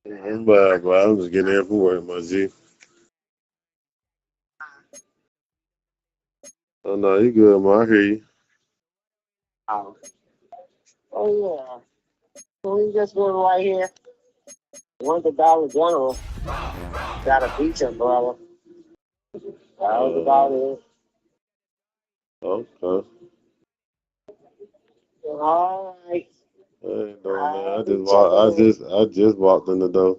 I'm bad, bro. I'm just getting here from work, my G. Oh, no, you good, man. I hear you. Oh, oh yeah. So we just went right here. Went to Dollar General. Got a beach umbrella. That was about it. Okay. All right. I ain't doing that. I'll be checking in. I just walked in the door.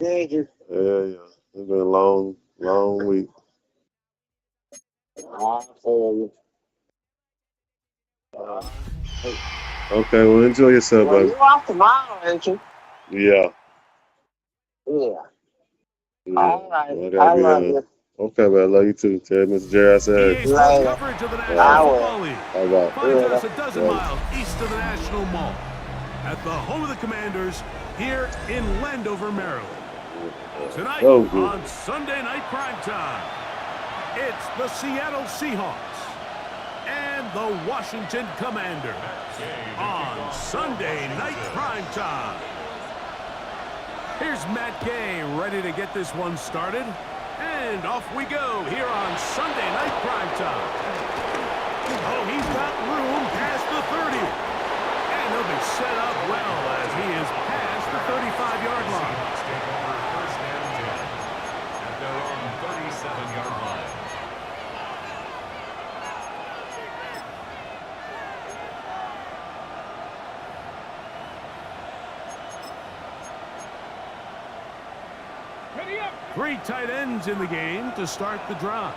Thank you. Yeah. It's been a long week. I feel you. Uh, okay, well, enjoy yourself, Well, baby. you're off tomorrow, ain't you? Yeah. Yeah. Yeah. All right. Well, I gotta I be love there. you. Okay, man. I love you too. Tell Mr. Jerry I said, EA Sports Later. coverage of the National I all will. Football League right. finds us Later. a dozen Right. miles east of the National Mall at the home of the Commanders here in Landover, Maryland. Tonight on Sunday Night Primetime, it's the Seattle Seahawks and the Washington Commanders on Sunday Night Primetime. Here's Matt Gay ready to get this one started. And off we go here on Sunday Night Primetime. Oh, he's got room past the 30. And he'll be set up well as he is past the 35-yard line. First down 10 at their own 37-yard line. Three tight ends in the game to start the drive.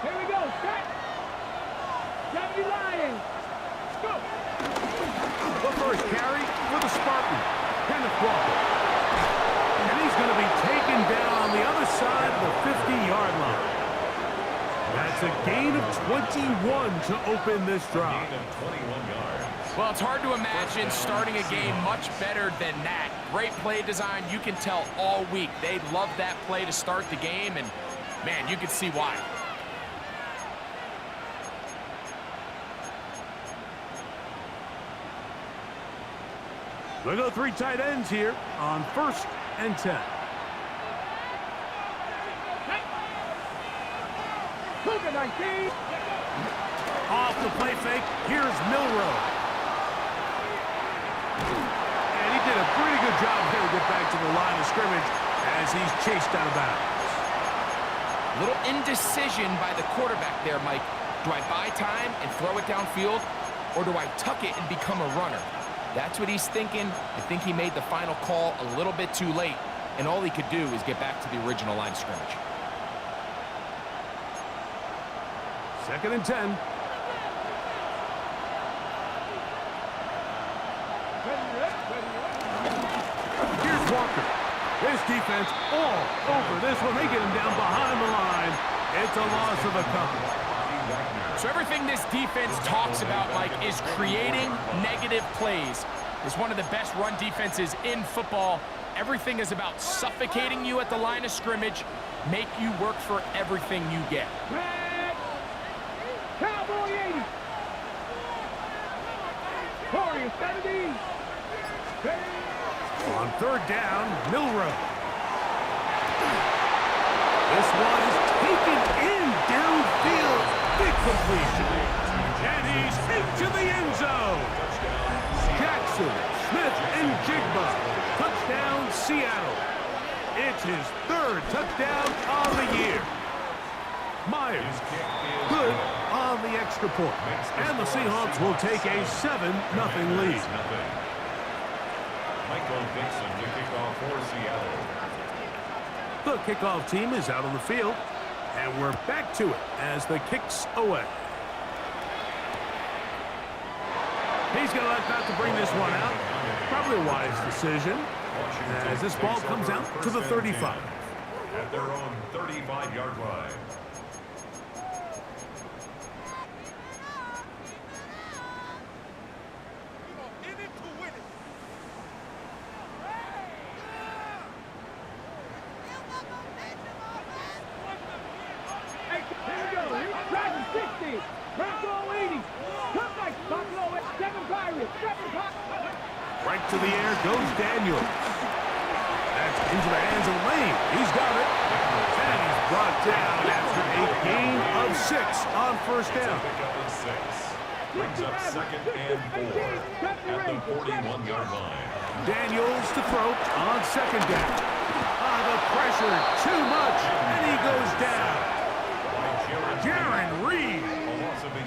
Here we go, set. Deputy Lions. Let's go. The first carry for the Spartan, Kenneth Walker. And he's going to be taken down on the other side of the 50-yard line. That's a gain of 21 to open this drive. Gain of 21 yards. Well, it's hard to imagine starting a game much better than that. Great play design. You can tell all week they love that play to start the game, and, man, you can see why. We'll go three tight ends here on 1st and 10. Cougar 19. Off the play fake, here's Milroe. And he did a pretty good job here to get back to the line of scrimmage as he's chased out of bounds. Little indecision by the quarterback there, Mike. Do I buy time and throw it downfield, or do I tuck it and become a runner? That's what he's thinking. I think he made the final call a little bit too late, and all he could do is get back to the original line of scrimmage. 2nd and 10. Here's Walker. This defense all over this one. They get him down behind the line. It's a loss of a couple. So everything this defense talks about, Mike, is creating negative plays. It's one of the best run defenses in football. Everything is about suffocating you at the line of scrimmage, make you work for everything you get. Red. Cowboy 80. Warrior 70. On 3rd down, Milroe. This one is taken in downfield. Big completion. And he's into the end zone. Jackson, Smith, and Jigba. Touchdown, Seattle. It's his 3rd touchdown of the year. Myers, good on the extra point. And the Seahawks will take a 7-0 lead. Michael Dixon to kick off for Seattle. The kickoff team is out on the field, and we're back to it as the kick's away. He's going to elect not to bring this one out. Probably a wise decision as this ball comes out to the 35. At their own 35-yard line. Hey, Pirates. Buffalo 80. Come back, Buffalo 7 Pirates. 7 Pirates. Right to the air goes Daniels. That's into the hands of Lane. He's got it. And he's brought down after a gain of 6 on first down. Pickup of 6. Brings up 2nd and 4 at the 41-yard line. Daniels to throw on 2nd down. The pressure, too much, and he goes down. Jaron Reed.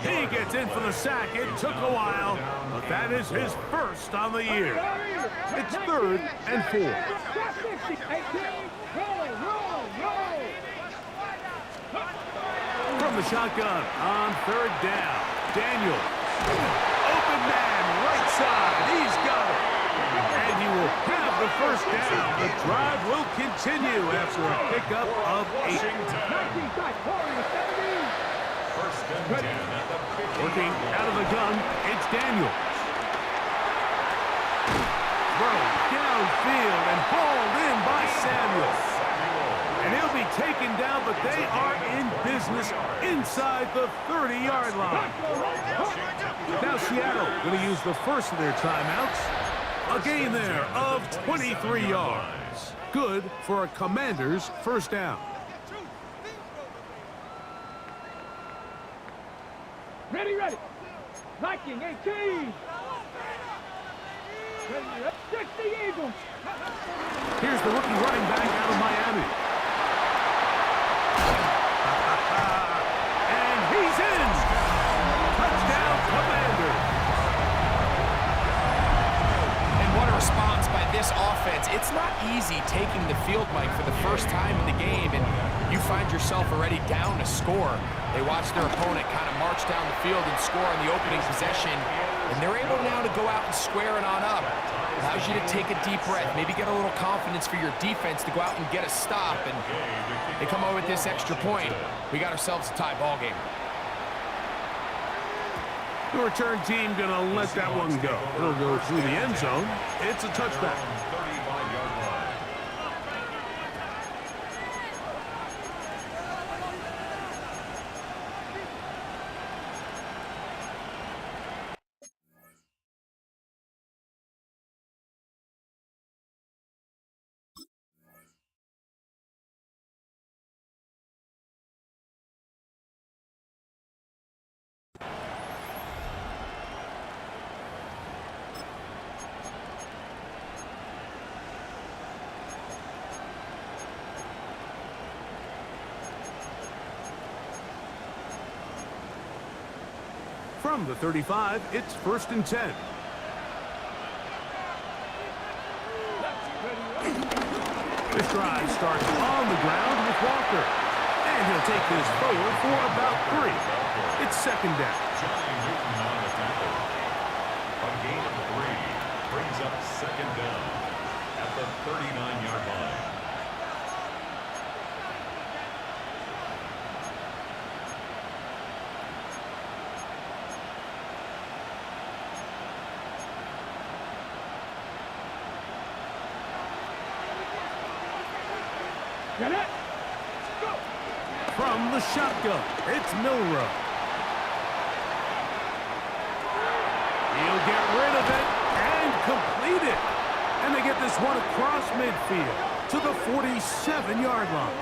He gets in for the sack. It took a while, but that is his first on the year. It's 3rd and 4. From the shotgun on 3rd down. Daniel. Open man, right side. He's got it. And he will have the first down. The drive will continue after a pickup of 8. First and 10 at the 50. Working out of the gun, it's Daniel. Throw downfield and hauled in by Samuel. And he'll be taken down, but they are in business inside the 30-yard line. Now Seattle going to use the first of their timeouts. A gain there of 23 yards. Good for a Commander's first down. Ready, ready. Viking 18. 60 Eagles. Here's the rookie running back out of Miami. And he's in. Touchdown, Commander. And what a response by this offense. It's not easy taking the field, Mike, for the first time in the game, and you find yourself already down a score. They watch their opponent kind of march down the field and score on the opening possession, and they're able now to go out and square it on up. Allows you to take a deep breath, maybe get a little confidence for your defense to go out and get a stop, and they come over with this extra point. We got ourselves a tie ball game. The return team going to let that one go. It'll go through the end zone. It's a touchback. 35-yard line. From the 35, it's 1st and 10. This drive starts on the ground with Walker. And he'll take this forward for about 3. It's 2nd down. Johnny Newton on the tackle. A gain of 3 brings up 2nd down at the 39-yard line. Get it. Go. From the shotgun, it's Milrow. He'll get rid of it and complete it. And they get this one across midfield to the 47-yard line.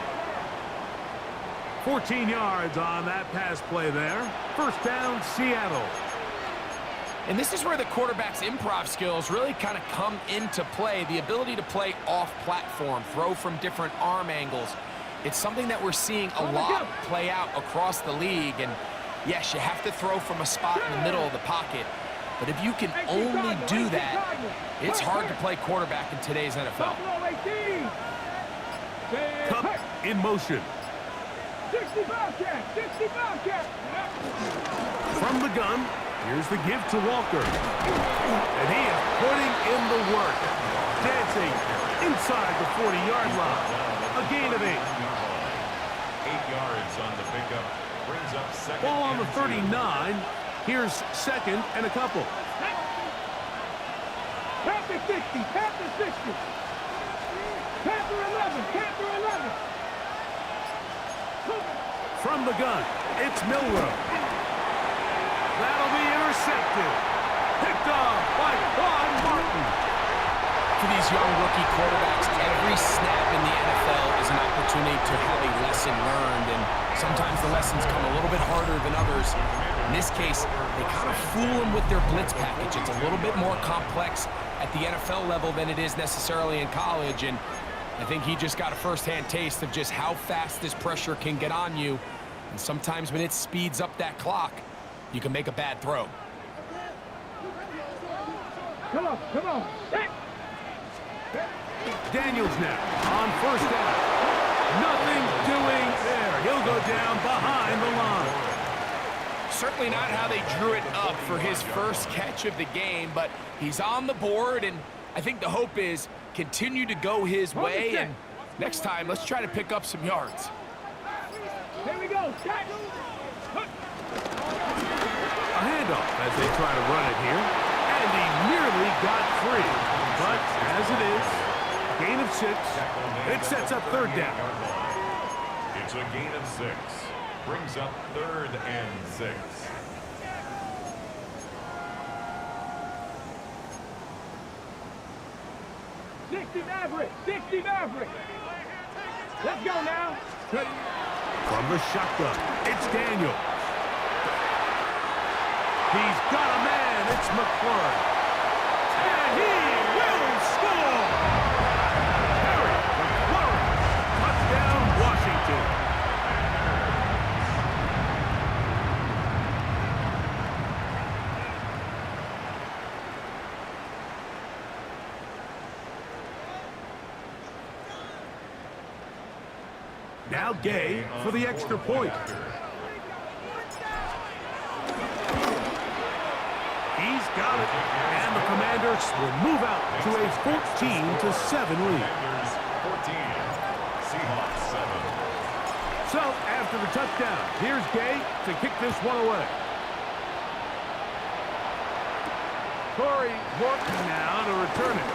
14 yards on that pass play there. First down, Seattle. And this is where the quarterback's improv skills really kind of come into play. The ability to play off-platform, throw from different arm angles. It's something that we're seeing a lot play out across the league. And yes, you have to throw from a spot in the middle of the pocket. But if you can only do that, it's hard to play quarterback in today's NFL. Cup in motion. 60 Bobcat! 60 Bobcat! From the gun, here's the give to Walker. And he is putting in the work. Dancing inside the 40-yard line. A gain of 8. 8 yards on the pickup. Brings up 2nd. Ball on the 39. Here's 2nd and a couple. Panther 60! Panther 60! Panther 11! Panther 11! From the gun, it's Milrow. That'll be intercepted. Picked off by Quan Martin. For these young rookie quarterbacks, every snap in the NFL is an opportunity to have a lesson learned, and sometimes the lessons come a little bit harder than others. In this case, they kind of fool them with their blitz package. It's a little bit more complex at the NFL level than it is necessarily in college, and I think he just got a first-hand taste of just how fast this pressure can get on you, and sometimes when it speeds up that clock, you can make a bad throw. Come on, come on. Set. Daniels now on first down. Nothing doing there. He'll go down behind the line. Certainly not how they drew it up for his first catch of the game, but he's on the board, and I think the hope is continue to go his way, and next time, let's try to pick up some yards. Here we go. Set. A handoff as they try to run it here, and he nearly got free. But as it is, gain of 6, it sets up third down. It's a gain of 6. Brings up 3rd and 6. Maverick. 60 Maverick. Let's go now. From the shotgun, it's Daniels. He's got a man. It's McLaurin. And he will score. Harry McLaurin. Touchdown, Washington. Now Gay for the extra point. He's got it, and the Commanders will move out to a 14-7 lead. 14, Seahawks 7. So, after the touchdown, here's Gay to kick this one away. Corey working now to return it.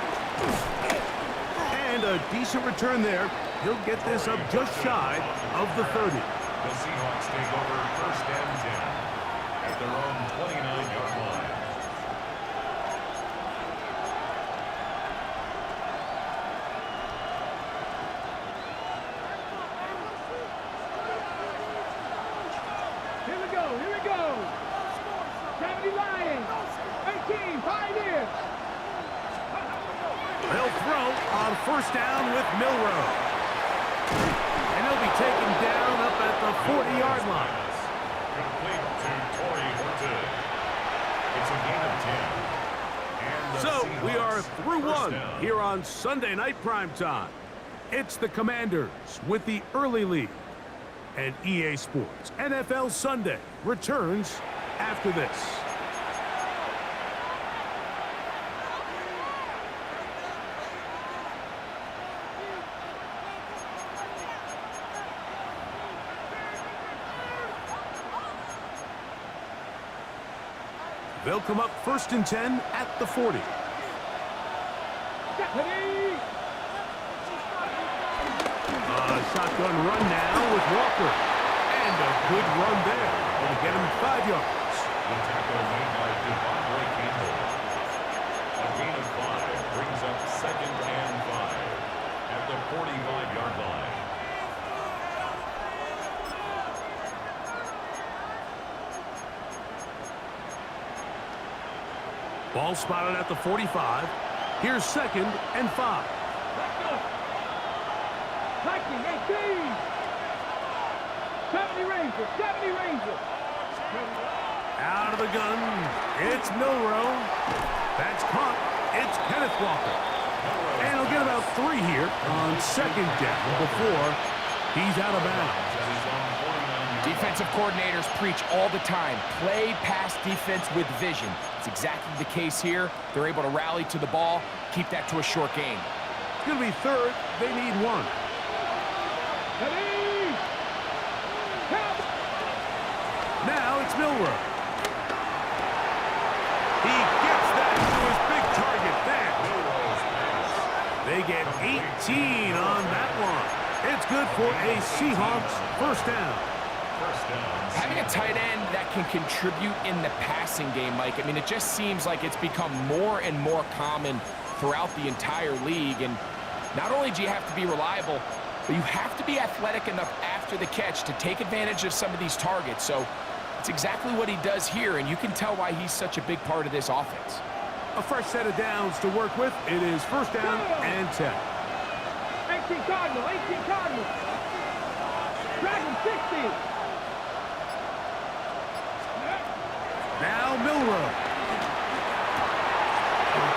And a decent return there. He'll get this up just shy of the 30. The Seahawks take over 1st and 10 at their own 29-yard line. Here we go. Here we go. 70 Lions. 18 Pioneers. They'll throw on first down with Milrow. And he'll be taken down up at the 40-yard line. Complete to Torrey Horton. It's a gain of 10. And the So we Seahawks are through first one down. here on Sunday Night Primetime. It's the Commanders with the early lead. And EA Sports NFL Sunday returns after this. They'll come up 1st and 10 at the 40. Stephanie. A shotgun run now with Walker. And a good run there. Will get him 5 yards. The tackle made by Devontae Campbell. A gain of 5 brings up 2nd and 5 at the 45-yard line. Ball spotted at the 45. Here's 2nd and 5. Let's go. Lightning 18. 70 Rangers. 70 Rangers. Out of the gun. It's Milrow. That's caught. It's Kenneth Walker. And he'll get about 3 here on 2nd down before he's out of bounds. Defensive coordinators preach all the time, play pass defense with vision. It's exactly the case here. They're able to rally to the ball, keep that to a short game. It's going to be 3rd. They need 1. Ready. Help. Now it's Milrow. He gets that to his big target there. They get 18 on that one. It's good for a Seahawks 1st down. First down. Having a tight end that can contribute in the passing game, Mike, I mean, it just seems like it's become more and more common throughout the entire league. And not only do you have to be reliable, but you have to be athletic enough after the catch to take advantage of some of these targets. So it's exactly what he does here, and you can tell why he's such a big part of this offense. A fresh set of downs to work with. It is first down and 10. 18 Cardinal, 18 Cardinal. Dragon 60. Now Milrow.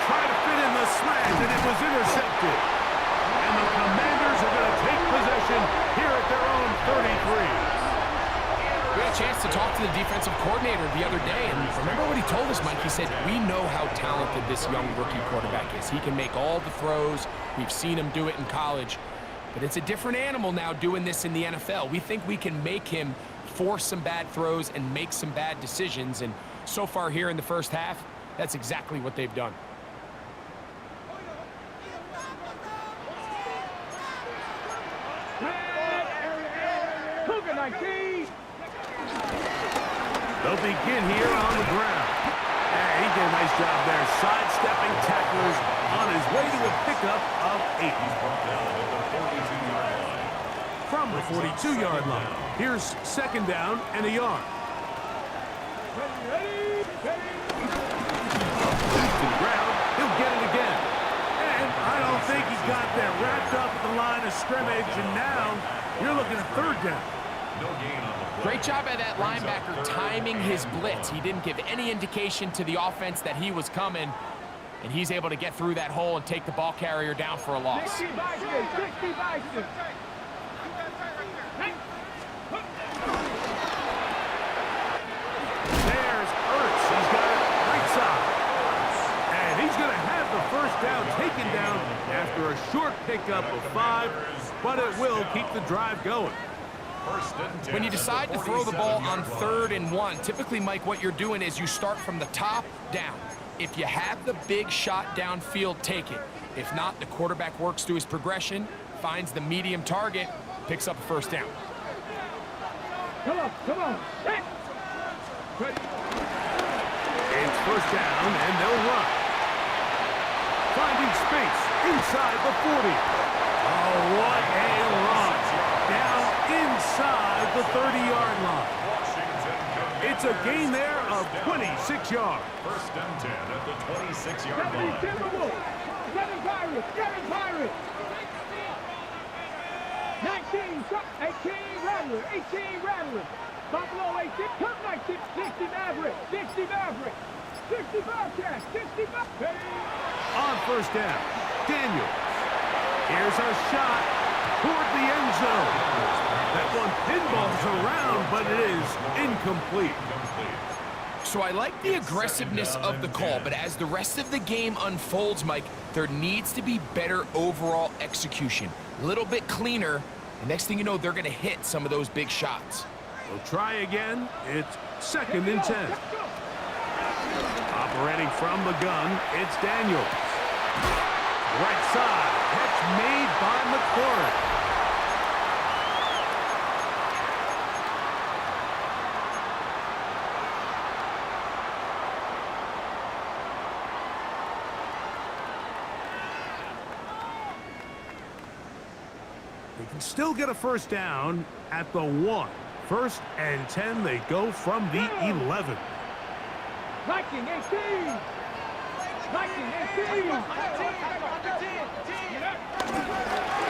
Trying to fit in the slant, and it was intercepted. And the Commanders are going to take possession here at their own 33. We had a chance to talk to the defensive coordinator the other day, and remember what he told us, Mike? He said, we know how talented this young rookie quarterback is. He can make all the throws. We've seen him do it in college. But it's a different animal now doing this in the NFL. We think we can make him force some bad throws and make some bad decisions. And so far here in the first half, that's exactly what they've done. Cougar 19. They'll begin here on the ground. And he did a nice job there, sidestepping tacklers on his way to a pickup of 8. He's brought down at the 42-yard line. From the 42-yard line. Here's second down and a yard. Ready. To the ground, he'll get it again. And I don't think he got there. Wrapped up at the line of scrimmage, and now you're looking at third down. No gain on the play. Great job by that linebacker timing his blitz. He didn't give any indication to the offense that he was coming, and he's able to get through that hole and take the ball carrier down for a loss. 60 Bison, 60 Bison. There's Ertz. He's got it right side. And he's going to have the first down taken down after a short pickup of 5, but it will keep the drive going. First and 10 When you at the decide to throw the ball on 47-yard line. 3rd and 1, typically, Mike, what you're doing is you start from the top down. If you have the big shot downfield, take it. If not, the quarterback works through his progression, finds the medium target, picks up a first down. Come on. Hey. It's first down, and they'll run. Finding space inside the 40. Oh, what a run. Down inside the 30-yard line. It's a gain there of 26 yards. First and 10 at the 26-yard 70 line. Timberwolves. 7 Pirates. 7 Pirates. 19, 18 Rattler. 18 Rattler. Buffalo 18. Come 19. 60 Maverick. 60 Maverick. 60 Bobcats. 60 Bobcats. On first down, Daniel. Here's a shot toward the end zone. That one pinballs around, but it is incomplete. So I like the aggressiveness of the call, but as the rest of the game unfolds, Mike, there needs to be better overall execution. A little bit cleaner, and next thing you know, they're going to hit some of those big shots. We'll try again. It's second and 10. Operating from the gun, it's Daniels. Right side, catch made by McCord. They can still get a first down at the 1. First and 10, they go from the 11. Viking 18. Viking 18.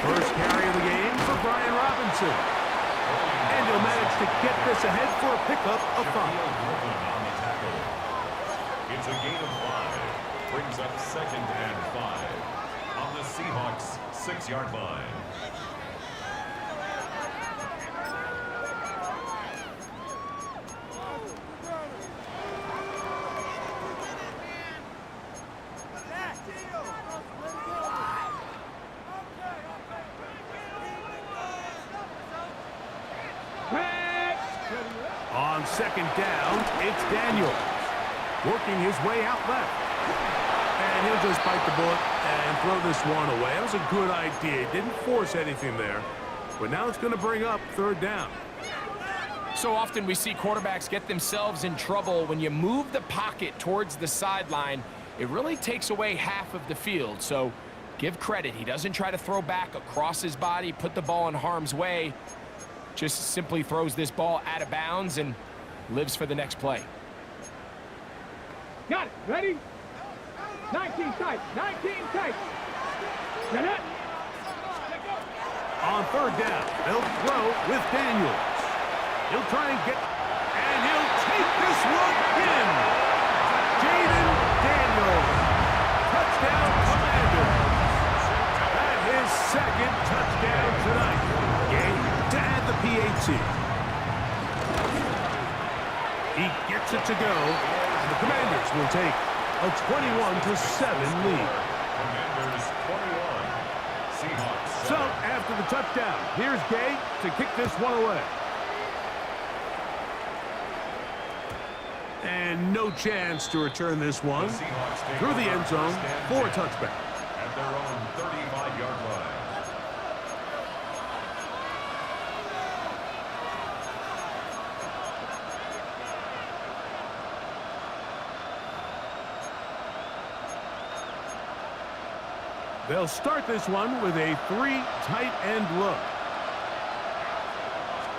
First carry of the game for Brian Robinson. And he'll manage to get this ahead for a pickup of 5. On the tackle. It's a gain of 5. Brings up second and 5 on the Seahawks 6-yard line. On second down, it's Daniels. Working his way out left. And he'll just bite the bullet and throw this one away. That was a good idea. He didn't force anything there. But now it's going to bring up third down. so often we see quarterbacks get themselves in trouble when you move the pocket towards the sideline. It really takes away half of the field, so give credit. He doesn't try to throw back across his body, put the ball in harm's way. Just simply throws this ball out of bounds and lives for the next play. Got it. Ready? 19 tight. 19 tight. Get it. On third down, they'll throw with Daniels. He'll try and he'll take this one in. Jaden Daniels. Touchdown, Commanders. And his second touchdown tonight. Game to add the PAT. He gets it to go. The Commanders will take a 21-7 lead. Commanders 21. Seahawks 7. So, after the touchdown, here's Gay to kick this one away. And no chance to return this one through the end zone for a touchback. At their own 35-yard line. They'll start this one with a 3 tight end look.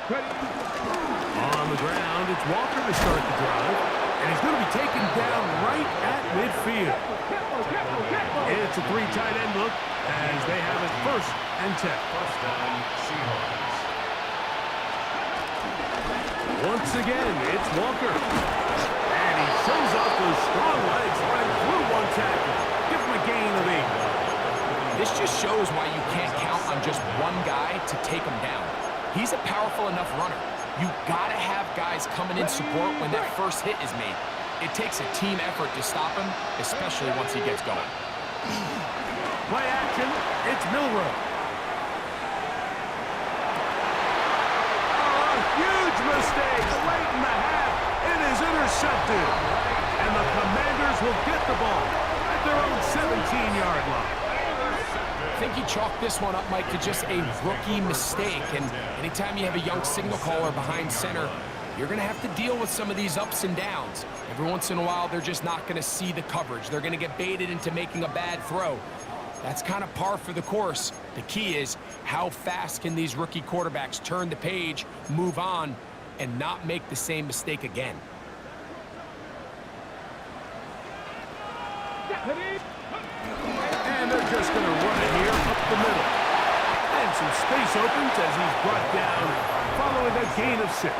On the ground, it's Walker to start the drive, and he's going to be taken down right at midfield. It's a 3 tight end look as they have it 1st and 10. First down, Seahawks. Once again, it's Walker. And he shows off those strong legs running through one tackle. Give him a gain of 8. This just shows why you can't count on just one guy to take him down. He's a powerful enough runner. You gotta have guys coming in support when that first hit is made. It takes a team effort to stop him, especially once he gets going. Play action, it's Milrow. Oh, a huge mistake late in the half. It is intercepted. And the Commanders will get the ball at their own 17-yard line. I think he chalked this one up, Mike, to just a rookie mistake. And anytime you have a young signal caller behind center, you're going to have to deal with some of these ups and downs. Every once in a while, they're just not going to see the coverage. They're going to get baited into making a bad throw. That's kind of par for the course. The key is how fast can these rookie quarterbacks turn the page, move on, and not make the same mistake again. And they're just going to run it here up the middle. And some space opens as he's brought down following a gain of 6.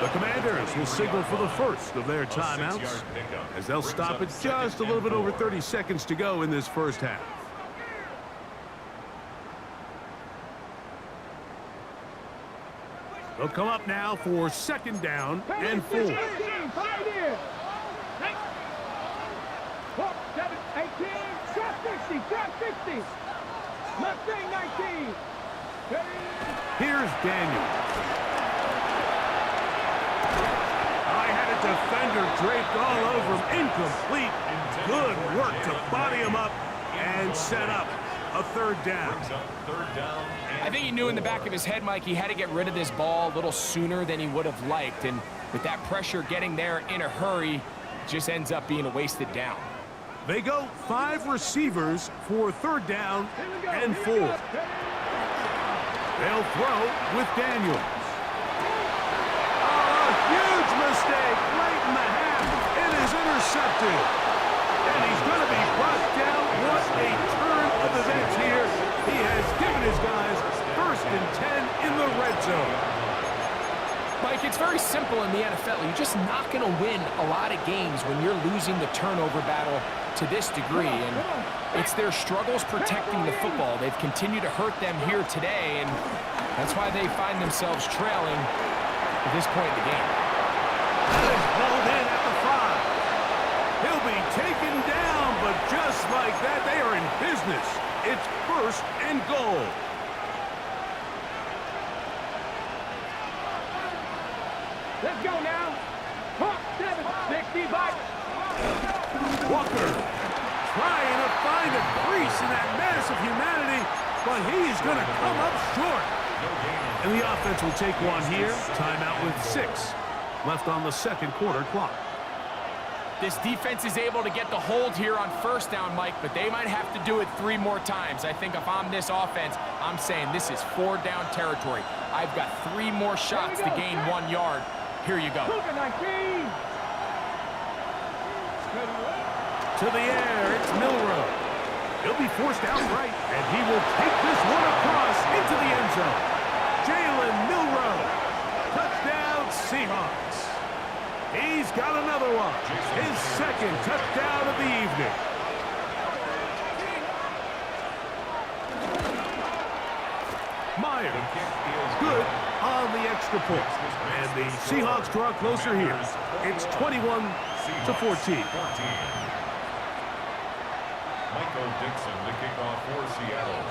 The Commanders will signal for the first of their timeouts as they'll stop it just a little bit over 30 seconds to go in this first half. They'll come up now for 2nd down and 4. 18, 60. Mustang 19. Here's Daniel. I had a defender draped all over him. Incomplete. Good work to body him up and set up a 3rd down. I think he knew in the back of his head, Mike, he had to get rid of this ball a little sooner than he would have liked. And with that pressure getting there in a hurry, it just ends up being a wasted down. They go 5 receivers for 3rd down and 4. They'll throw with Daniels. Oh, a huge mistake late in the half. It is intercepted. And he's going to be brought down. What a turn of events here. He has given his guys 1st and 10 in the red zone. Mike, it's very simple in the NFL. You're just not going to win a lot of games when you're losing the turnover battle to this degree. And it's their struggles protecting the football. They've continued to hurt them here today, and that's why they find themselves trailing at this point in the game. He's pulled in at the 5. He'll be taken down, but just like that, they are in business. It's 1st and goal. Let's go now. 65. Walker trying to find a crease in that mass of humanity, but he's going to come up short. No gain of And the offense will take one here. Timeout with 6 left on the second quarter clock. This defense is able to get the hold here on first down, Mike, but they might have to do it 3 more times. I think if I'm this offense, I'm saying this is 4 down territory. I've got 3 more shots to gain 1 yard. Here you go. To the air, it's Milrow. He'll be forced outright, and he will take this one across into the end zone. Jalen Milrow. Touchdown, Seahawks. He's got another one. His second touchdown of the evening. Meyer. Good on the extra point. And the Seahawks draw closer here. It's 21-14. Michael Dixon, the kickoff for Seattle.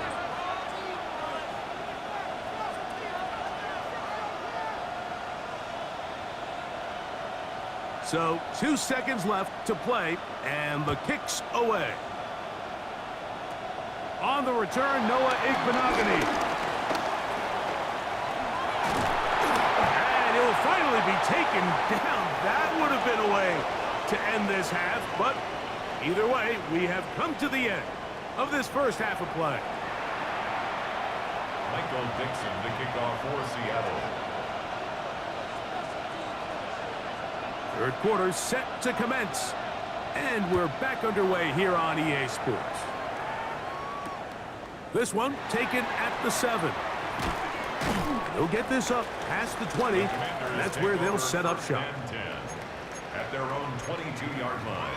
So 2 seconds left to play, and the kick's away. On the return, Noah Igbenogany. And he'll finally be taken down. That would have been a way to end this half, but either way, we have come to the end of this first half of play. Michael Dixon, the kickoff for Seattle. Third quarter set to commence, and we're back underway here on EA Sports. This one taken at the 7. They'll get this up past the 20, and that's where they'll set up shop. 10 at their own 22-yard line.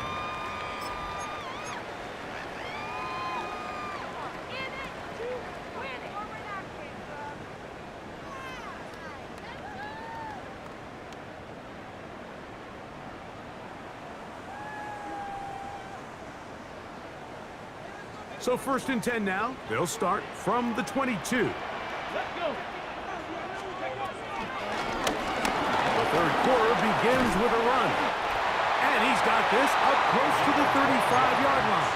So 1st and 10 now. They'll start from the 22. The third quarter begins with a run. And he's got this up close to the 35-yard line.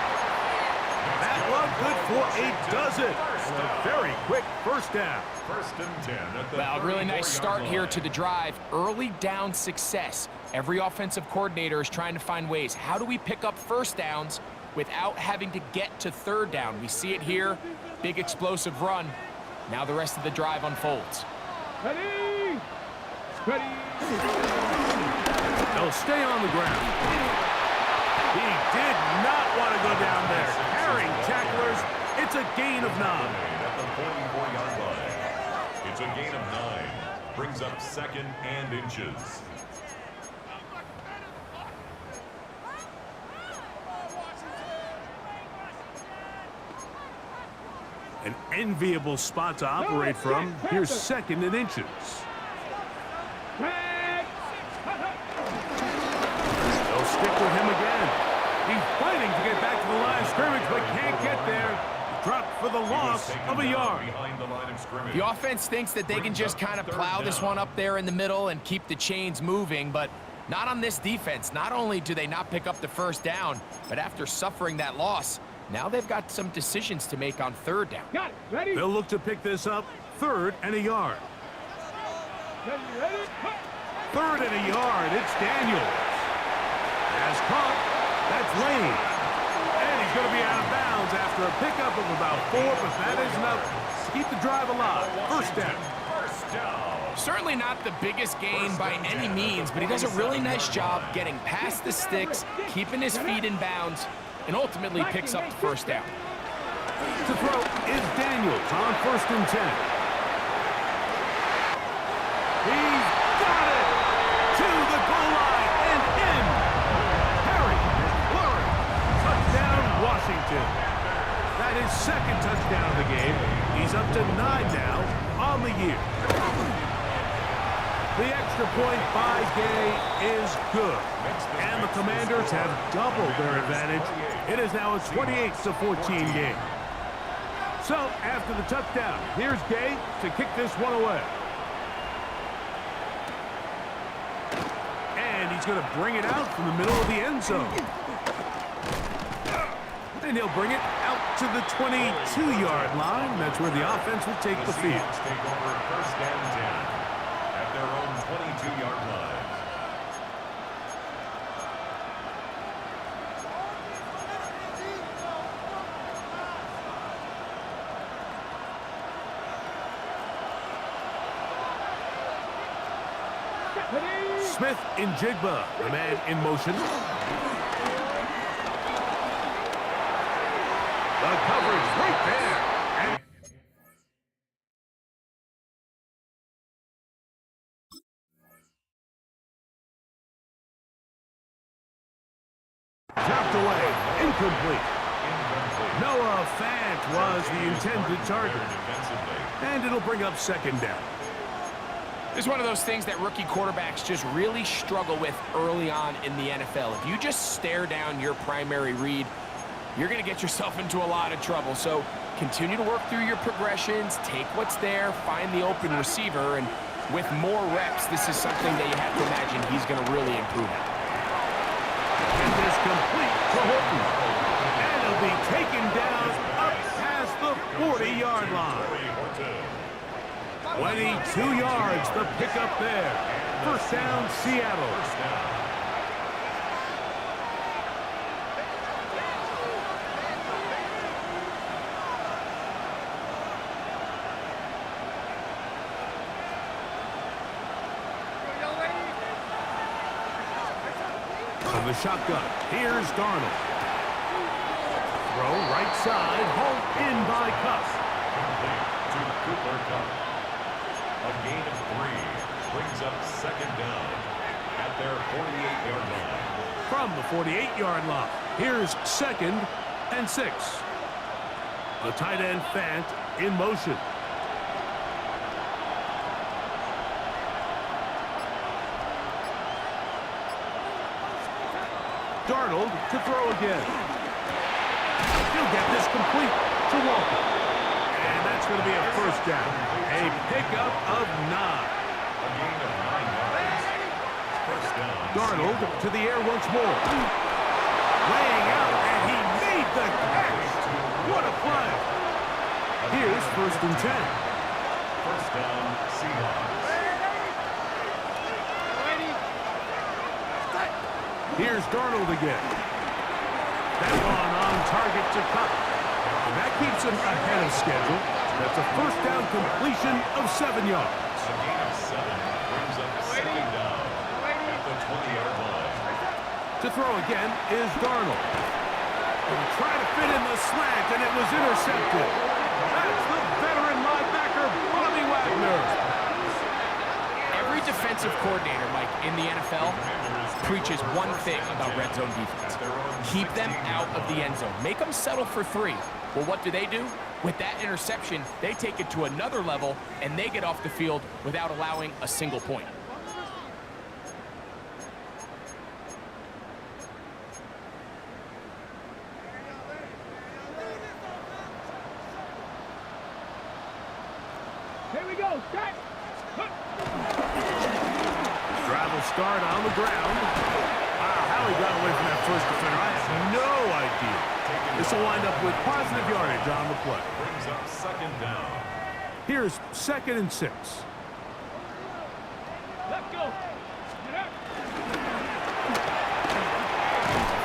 That one good for a dozen. And a very quick first down. 1st and 10 at the Well, really nice start 34-yard here line. to the drive. Early down success. Every offensive coordinator is trying to find ways. How do we pick up first downs without having to get to third down? We see it here. Big explosive run. Now the rest of the drive unfolds. Ready? Ready? They'll stay on the ground. He did not want to go down there. Carrying tacklers. It's a gain of 9. At the 44-yard line. It's a gain of 9. Brings up 2nd and inches. An enviable spot to operate from. Here's 2nd and inches. They'll stick with him again. He's fighting to get back to the line of scrimmage, but can't get there. Dropped for the loss of a yard. Behind the line of scrimmage. The offense thinks that they can just kind of plow this one up there in the middle and keep the chains moving, but not on this defense. Not only do they not pick up the first down, but after suffering that loss, now they've got some decisions to make on third down. Got it. Ready? They'll look to pick this up 3rd and a yard. Ready? 3rd and a yard. It's Daniels. Has caught. That's Lane. And he's going to be out of bounds after a pickup of about 4, but that is enough to keep the drive alive. First down. First down. Certainly not the biggest gain by any means, but he does a really nice job getting past the sticks, keeping his feet in bounds, and ultimately picks up the first down. To throw is Daniels on 1st and 10. He's got it to the goal line and in. Harry Flurry. Touchdown, Washington. That is 2nd touchdown of the game. He's up to 9 now on the year. The extra point by Gay is good. And the Commanders have doubled their advantage. It is now a 28-14 game. So, after the touchdown, here's Gay to kick this one away. And he's going to bring it out from the middle of the end zone. And he'll bring it out to the 22-yard line. That's where the offense will take the field. Seahawks take over first and 10 at their own 22-yard line. Smith in Jigba, the man in motion. The coverage right there. And tapped away, incomplete. Noah Fant was the intended target. And it'll bring up second down. This is one of those things that rookie quarterbacks just really struggle with early on in the NFL. If you just stare down your primary read, you're going to get yourself into a lot of trouble. So continue to work through your progressions, take what's there, find the open receiver, and with more reps, this is something that you have to imagine he's going to really improve at. And this complete to Horton. And it'll be taken down up past the 40-yard line. 22 yards, the pickup there. First down, Seattle. From the shotgun, here's Darnold. Throw right side, hauled in by Cuff. To Cooper Kupp. A gain of 3 brings up second down at their 48-yard line. From the 48-yard line, here's second and 6. The tight end Fant in motion. Darnold to throw again. He'll get this complete to Walker. And that's going to be a first down. A pickup of 9. A gain of 9 yards. First down. Darnold to the air once more. Laying out, and he made the catch. What a play. Here's first and 10. First down, Seahawks. Here's Darnold again. That one on target to Cup. And that keeps him ahead of schedule. That's a first down completion of 7 yards. A gain of 7 brings up second down at the 20-yard line. To throw again is Darnold. And trying to fit in the slant, and it was intercepted. That's the veteran linebacker, Bobby Wagner. Every defensive coordinator, Mike, in the NFL preaches one thing about red zone defense. Keep them out of the end zone. Make them settle for 3. Well, what do? With that interception, they take it to another level, and they get off the field without allowing a single point. Here we go. Set. Travel start on the ground. Wow, how he got away from that first defender, I have no idea. This will wind up with positive yardage on the play. Brings up second down. Here's second and 6. Let's go. Get up.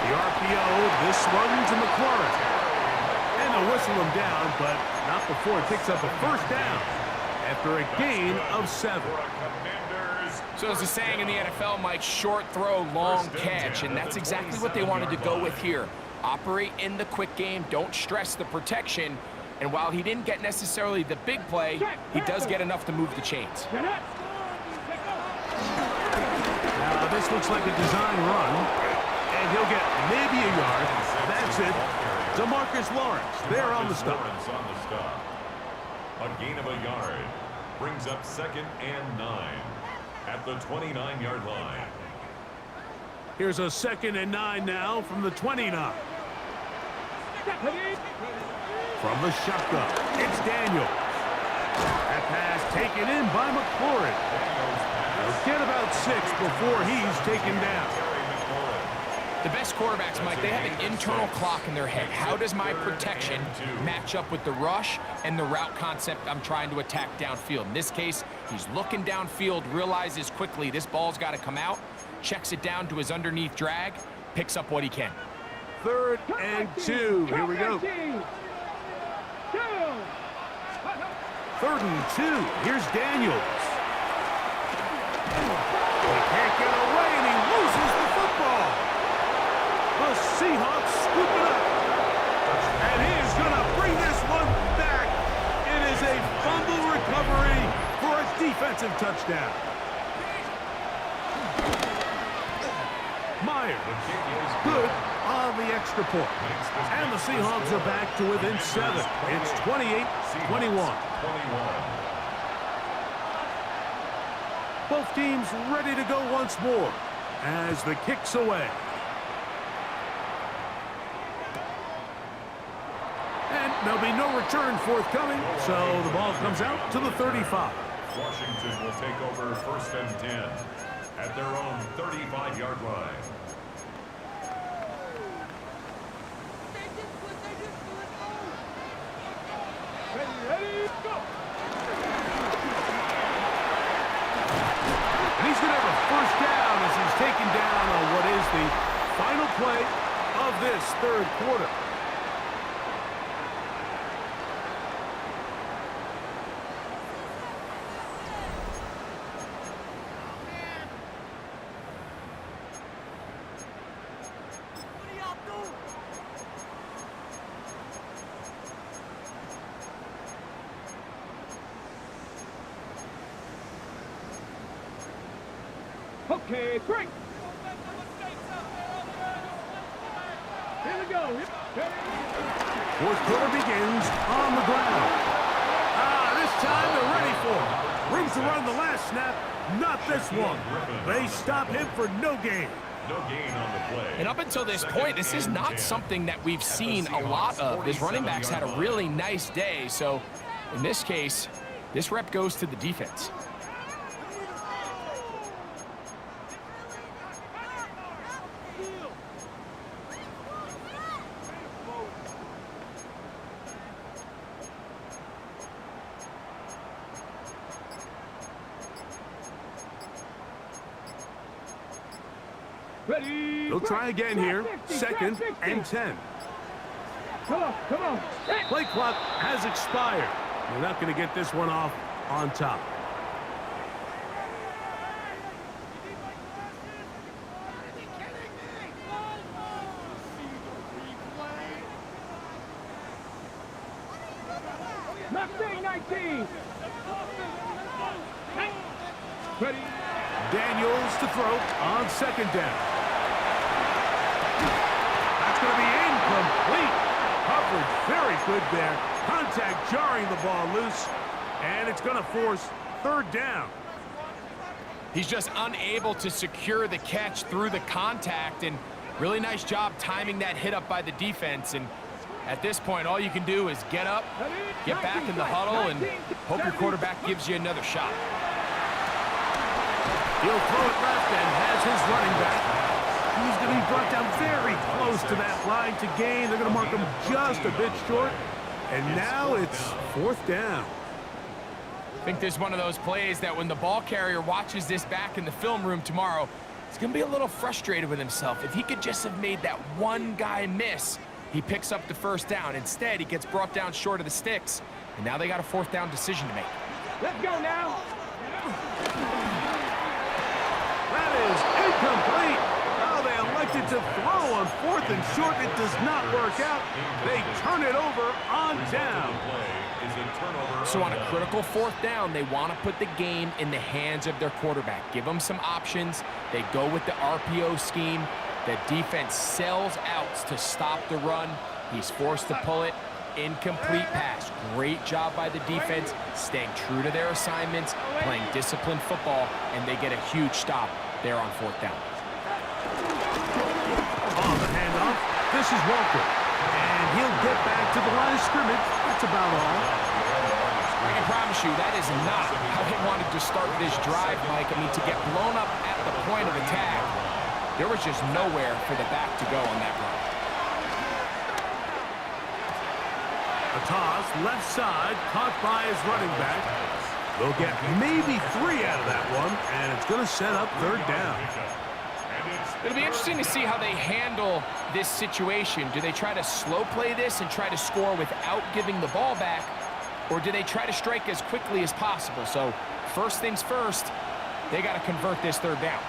The RPO, this one to McLaurin. And they'll whistle him down, but not before it picks up a first down after a gain of 7. So there's a saying in the NFL, Mike, short throw, long catch, and that's exactly what they wanted to go with here. Operate in the quick game, don't stress the protection, and while he didn't get necessarily the big play, he does get enough to move the chains. Get up. Now this looks like a design run, and he'll get maybe a yard. That's it. DeMarcus Lawrence there on the stop. A gain of a yard brings up second and 9 at the 29-yard line. Here's a second and 9 now from the 29. From the shotgun, it's Daniels. That pass taken in by McLaurin. He'll get about 6 before he's taken down. The best quarterbacks, Mike, they have an internal clock in their head. How does my protection match up with the rush and the route concept I'm trying to attack downfield? In this case, he's looking downfield, realizes quickly this ball's got to come out, checks it down to his underneath drag, picks up what he can. 3rd and 2. Here we go. 3rd and 2. Here's Daniels. He can't get away, and he loses the football. The Seahawks scoop it up. And he is going to bring this one back. It is a fumble recovery for a defensive touchdown. Myers, good on the extra point. And the Seahawks are back to within 7. It's 28-21. Both teams ready to go once more as the kick's away. And there'll be no return forthcoming, so the ball comes out to the 35. Washington will take over 1st and 10 at their own 35-yard line. Ready, go! And he's going to have a 1st down as he's taken down on what is the final play of this 3rd quarter. Okay, break. Here we go. 4th quarter begins on the ground. This time they're ready for it. Room to run the last snap, not this one. They stop him for no gain. No gain on the play. And up until this point, this is not something that we've seen a lot of. His running backs had a really nice day, so in this case, this rep goes to the defense. Ready. They'll try again here. 2nd and 10. Come on. Play clock has expired. They're not going to get this one off on top. Mustang 19. Ready. Daniels to throw on 2nd down. That's going to be incomplete. Coverage very good there. Contact jarring the ball loose, and it's going to force 3rd down. He's just unable to secure the catch through the contact, and really nice job timing that hit up by the defense. And at this point, all you can do is get up, get back in the huddle, and hope your quarterback gives you another shot. He'll throw it left and has his running back. He's going to be brought down very close to that line to gain. They're going to mark him just a bit short. And now it's 4th down. I think this is one of those plays that when the ball carrier watches this back in the film room tomorrow, he's going to be a little frustrated with himself. If he could just have made that one guy miss, he picks up the 1st down. Instead, he gets brought down short of the sticks, and now they got a 4th down decision to make. Let's go now. That is incomplete. Oh, they elected to throw on 4th and short. It does not work out. They turn it over on down. So on a critical 4th down, they want to put the game in the hands of their quarterback. Give them some options. They go with the RPO scheme. The defense sells outs to stop the run. He's forced to pull it. Incomplete pass. Great job by the defense, staying true to their assignments, playing disciplined football, and they get a huge stop there on 4th down. On the handoff, this is Walker. And he'll get back to the line of scrimmage. That's about all. I can promise you that is not how they wanted to start this drive, Mike. I mean, to get blown up at the point of attack, There was just nowhere for the back to go on that run. A toss, left side, caught by his running back. They'll get maybe 3 out of that one, and it's going to set up third down. It'll be interesting to see how they handle this situation. Do they try to slow play this and try to score without giving the ball back, or do they try to strike as quickly as possible? So first things first, they got to convert this third down.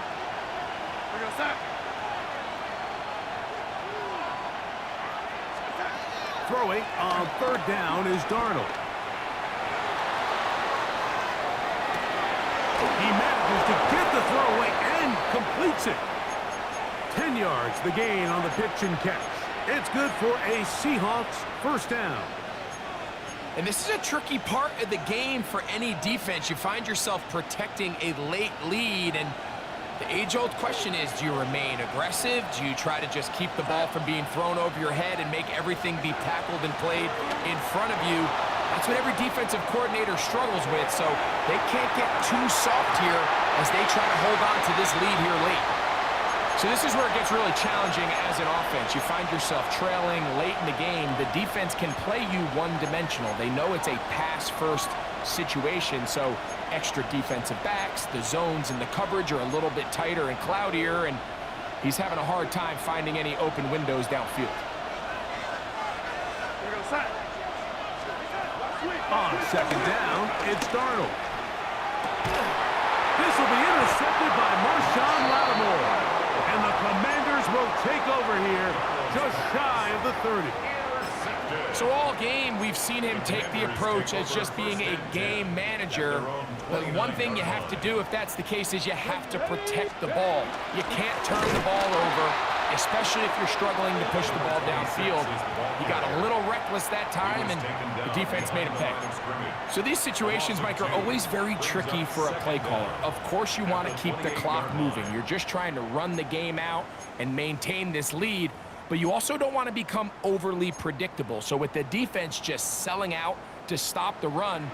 Throwing on third down is Darnold. He manages to get the throw away and completes it. 10 yards, the gain on the pitch and catch. It's good for a Seahawks first down. And this is a tricky part of the game for any defense. You find yourself protecting a late lead, and the age-old question is, do you remain aggressive? Do you try to just keep the ball from being thrown over your head and make everything be tackled and played in front of you? That's what every defensive coordinator struggles with, so they can't get too soft here as they try to hold on to this lead here late. So this is where it gets really challenging as an offense. You find yourself trailing late in the game. The defense can play you one-dimensional. They know it's a pass-first situation, so extra defensive backs, the zones and the coverage are a little bit tighter and cloudier, and he's having a hard time finding any open windows downfield. On second down, it's Darnold. This will be intercepted by Marshawn Lattimore. And the Commanders will take over here just shy of the 30. So all game, we've seen him take the approach as just being a game manager. But one thing you have to do if that's the case is you have to protect the ball. You can't turn the ball over, especially if you're struggling to push the ball downfield. He got a little reckless that time, and the defense made him pay. So these situations, Mike, are always very tricky for a play caller. Of course you want to keep the clock moving. You're just trying to run the game out and maintain this lead, but you also don't want to become overly predictable. So with the defense just selling out to stop the run,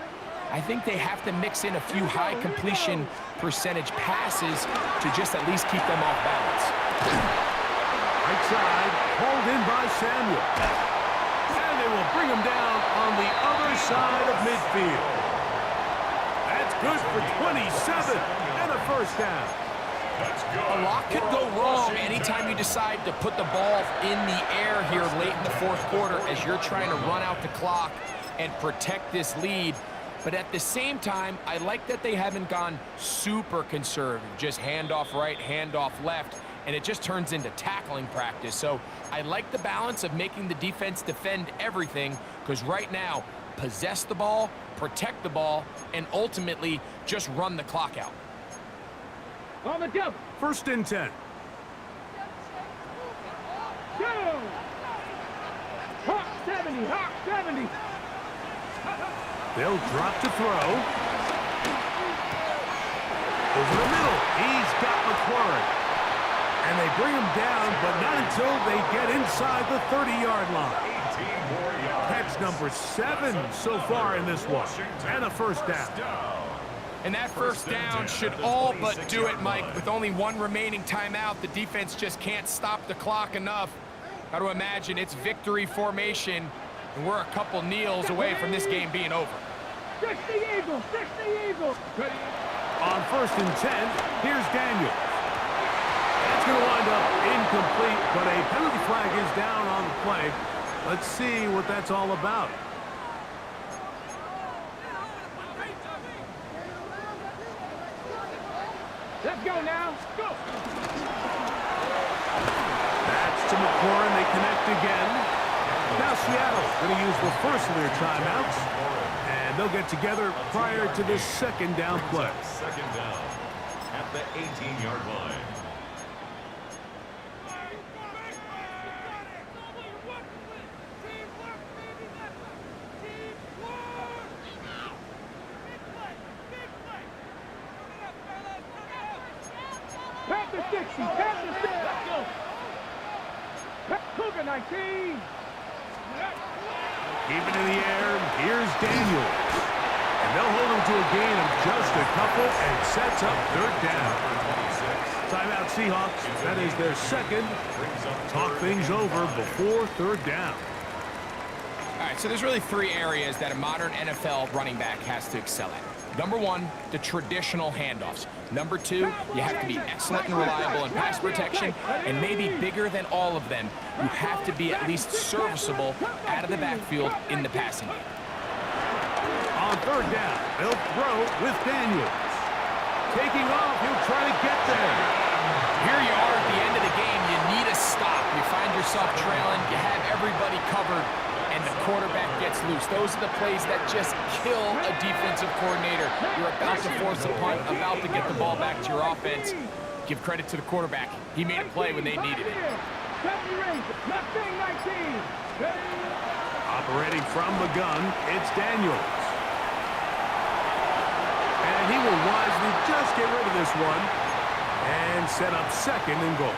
I think they have to mix in a few high completion percentage passes to just at least keep them off balance. Right side, pulled in by Samuel. And they will bring him down on the other side of midfield. That's good for 27 and a first down. A lot could go wrong anytime you decide to put the ball in the air here late in the fourth quarter as you're trying to run out the clock and protect this lead. But at the same time, I like that they haven't gone super conservative, just handoff right, handoff left, and it just turns into tackling practice. So I like the balance of making the defense defend everything, because right now, possess the ball, protect the ball, and ultimately just run the clock out. On the jump. First and 10. Go. Hawk 70, Hawk 70. They'll drop to throw. Over the middle, he's got McLaurin. And they bring him down, but not until they get inside the 30-yard line. Catch number 7 so far in this one. And a first down. And that first down should all but do it, Mike. With only one remaining timeout, the defense just can't stop the clock enough. Got to imagine it's victory formation, and we're a couple kneels away from this game being over. 60 Eagles, 60 Eagles. On first and 10, here's Daniels. That's going to wind up incomplete, but a penalty flag is down on the play. Let's see what that's all about. Let's go now. Go. That's to McLaurin. They connect again. Now Seattle going to use the first of their timeouts, and they'll get together prior to this second down play. Second down at the 18-yard line. Panther 60, Panther 60. Let's go. Cougar 19. Keep it in the air. Here's Daniels. And And they'll hold him to a gain of just a couple and sets up third down. Timeout Seahawks. That is their second. Talk things over before third down. All right, so there's really three areas that a modern NFL running back has to excel at. Number one, the traditional handoffs. Number two, you have to be excellent and reliable in pass protection. And maybe bigger than all of them, you have to be at least serviceable out of the backfield in the passing game. On third down, they'll throw with Daniels. Taking off, he'll try to get there. Here you are at the end of the game. You need a stop. You find yourself trailing. You have everybody covered, and the quarterback gets loose. Those are the plays that just kill a defensive coordinator. You're about to force a punt, about to get the ball back to your offense. Give credit to the quarterback. He made a play when they needed it. Operating from the gun, it's Daniels. And he will wisely just get rid of this one and set up second and goal.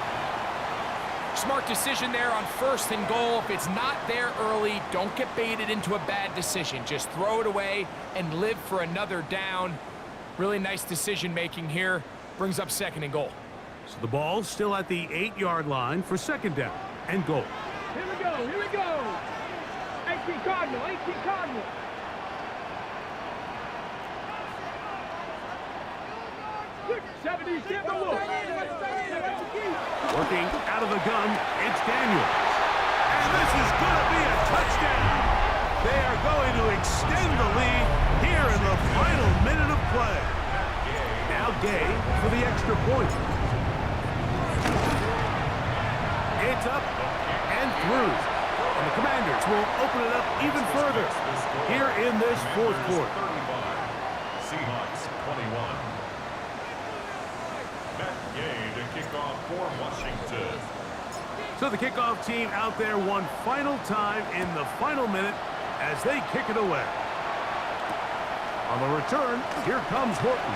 Smart decision there on first and goal. If it's not there early, don't get baited into a bad decision. Just throw it away and live for another down. Really nice decision making here. Brings up second and goal. So the ball's still at the 8-yard line for second down and goal. Here we go, here we go. 18 Cardinal, 18 Cardinal. Working out of the gun, it's Daniels. And this is going to be a touchdown. They are going to extend the lead here in the final minute of play. Now Gay for the extra point. It's up and through. And the Commanders will open it up even further here in this fourth quarter. Seahawks 21. To kick off for Washington. So the kickoff team out there one final time in the final minute as they kick it away. On the return, here comes Horton.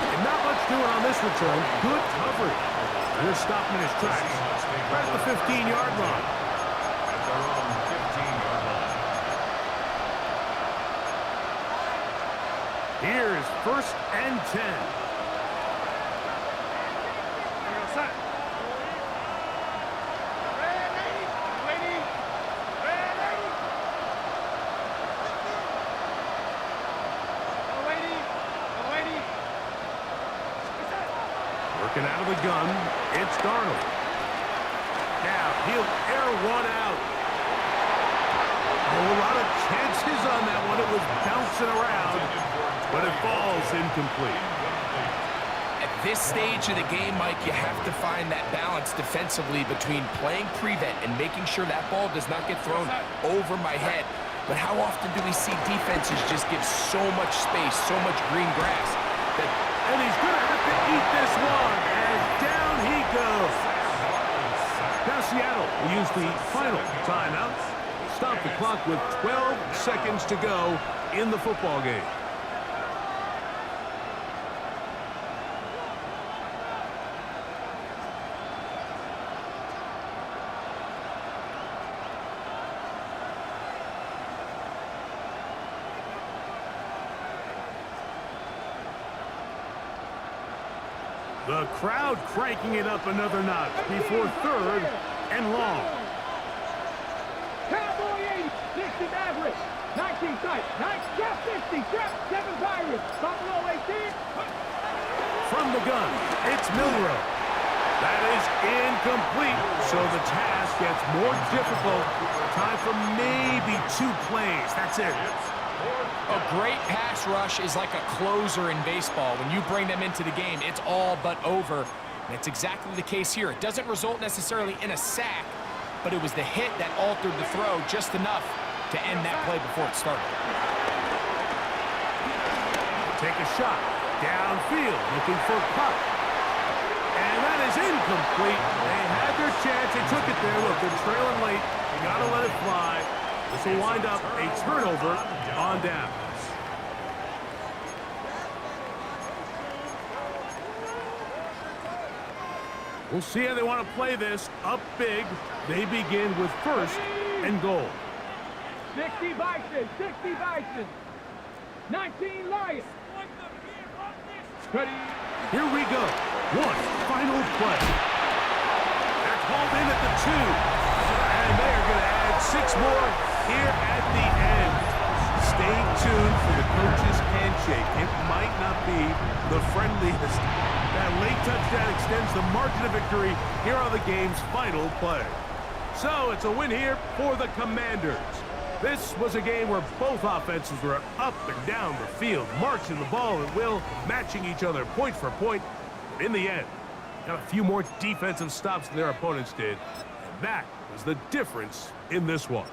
And not much doing on this return. Good coverage. And they're stopping in his tracks. Right at the 15-yard line. At their own 15-yard line. Here's first and 10. Working out of the gun, it's Darnold. Now he'll air one out. Oh, a lot of chances on that one. It was bouncing around, but it falls incomplete. At this stage of the game, Mike, you have to find that balance defensively between playing prevent and making sure that ball does not get thrown over my head. But how often do we see defenses just give so much space, so much green grass? And he's going to have to eat this one as down he goes. Now Seattle will use the final timeout. Stop the clock with 12 seconds to go in the football game. The crowd cranking it up another notch before third and long. Cowboy 80, 60 Maverick, 19 Sight, 9 Trap 60, Trap 7 Pirates, Buffalo 18. From the gun, it's Milrow. That is incomplete, so the task gets more difficult. Time for maybe 2 plays. That's it. A great pass rush is like a closer in baseball. When you bring them into the game, it's all but over. And it's exactly the case here. It doesn't result necessarily in a sack, but it was the hit that altered the throw just enough to end that play before it started. Take a shot. Downfield, looking for Puck. And that is incomplete. They had their chance. They took it there. Look, they're trailing late. You got to let it fly. This will wind up a turnover on down. We'll see how they want to play this. Up big. They begin with first and goal. 60 Bison, 60 Bison. 19 Lions. Ready? Here we go. One final play. They're called in at the 2. And they are going to add 6 more here at the end. Stay tuned for the coach's handshake. It might not be the friendliest. That late touchdown extends the margin of victory here on the game's final play. So it's a win here for the Commanders. This was a game where both offenses were up and down the field, marching the ball at will, matching each other point for point. But in the end, got a few more defensive stops than their opponents did, and that was the difference in this one.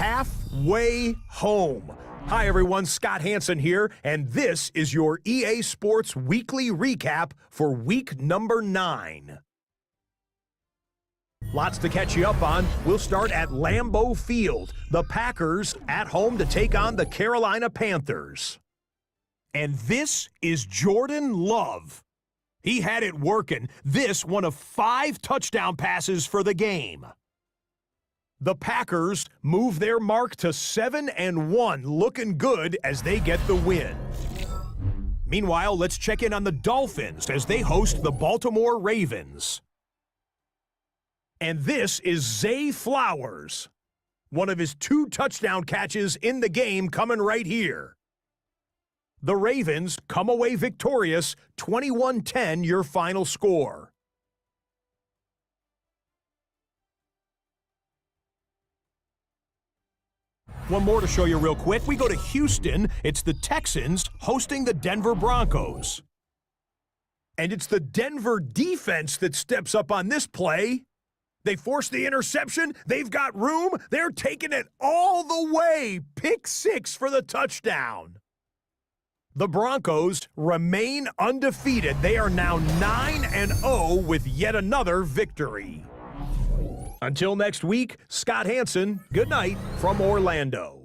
halfway home. Hi everyone, Scott Hansen here, and this is your EA Sports Weekly Recap for week number 9. Lots to catch you up on. We'll start at Lambeau Field. The Packers at home to take on the Carolina Panthers. And this is Jordan Love. He had it working. This one of 5 touchdown passes for the game. The Packers move their mark to 7-1, looking good as they get the win. Meanwhile, let's check in on the Dolphins as they host the Baltimore Ravens. And this is Zay Flowers. One of his 2 touchdown catches in the game coming right here. The Ravens come away victorious, 21-10 your final score. One more to show you real quick. We go to Houston. It's the Texans hosting the Denver Broncos. And it's the Denver defense that steps up on this play. They force the interception. They've got room. They're taking it all the way. Pick 6 for the touchdown. The Broncos remain undefeated. They are now 9-0 with yet another victory. Until next week, Scott Hansen, good night from Orlando.